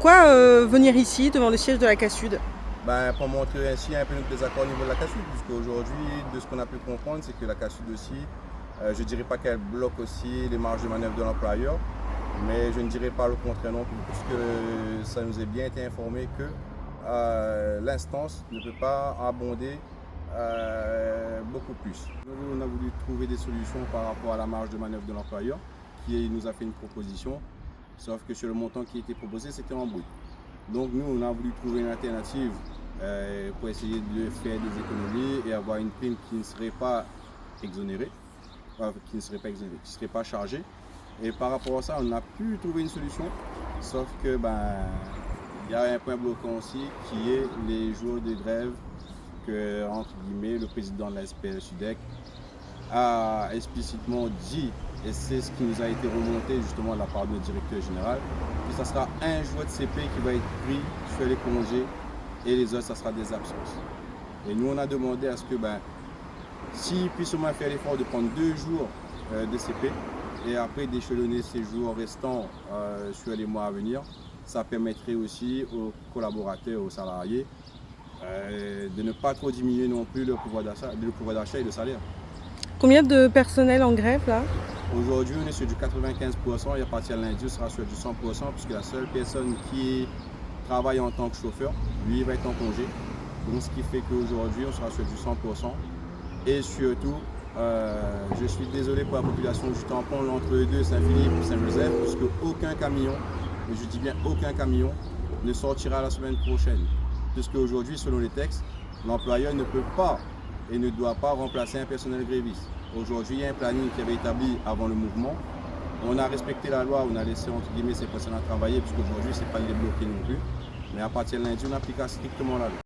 Pourquoi venir ici, devant le siège de la CASUD? Pour montrer ainsi un peu notre désaccord au niveau de la CASUD, puisque aujourd'hui, de ce qu'on a pu comprendre, c'est que la CASUD aussi, je ne dirais pas qu'elle bloque aussi les marges de manœuvre de l'employeur, mais je ne dirais pas le contraire non plus, puisque ça nous est bien été informé que l'instance ne peut pas abonder beaucoup plus. Nous, on a voulu trouver des solutions par rapport à la marge de manœuvre de l'employeur, qui nous a fait une proposition, sauf que sur le montant qui était proposé, c'était en brut. Donc nous, on a voulu trouver une alternative pour essayer de faire des économies et avoir une prime qui ne serait pas exonérée, qui ne serait pas chargée. Et par rapport à ça, on a pu trouver une solution, sauf que il y a un point bloquant aussi qui est les jours de grève que, entre guillemets, le président de la SPL SUDEC a explicitement dit, et c'est ce qui nous a été remonté justement de la part de notre directeur général, que ça sera un jour de CP qui va être pris sur les congés et les autres, ça sera des absences. Et nous, on a demandé à ce que, s'ils puissent au moins faire l'effort de prendre 2 jours de CP et après d'échelonner ces jours restants sur les mois à venir, ça permettrait aussi aux collaborateurs, aux salariés, de ne pas trop diminuer non plus le pouvoir d'achat et le salaire. Combien de personnel en grève là? Aujourd'hui, on est sur du 95% et à partir de lundi, on sera sur du 100% puisque la seule personne qui travaille en tant que chauffeur, lui, va être en congé. Donc, ce qui fait qu'aujourd'hui, on sera sur du 100%. Et surtout, je suis désolé pour la population du tampon, l'entre-deux, Saint-Philippe, Saint-Joseph, puisque aucun camion, et je dis bien aucun camion, ne sortira la semaine prochaine. Puisque aujourd'hui, selon les textes, l'employeur ne peut pas et ne doit pas remplacer un personnel gréviste. Aujourd'hui, il y a un planning qui avait établi avant le mouvement. On a respecté la loi, on a laissé entre guillemets ces personnes à travailler, puisqu'aujourd'hui, ce n'est pas les bloquer non plus. Mais à partir de lundi, on appliquera strictement la loi.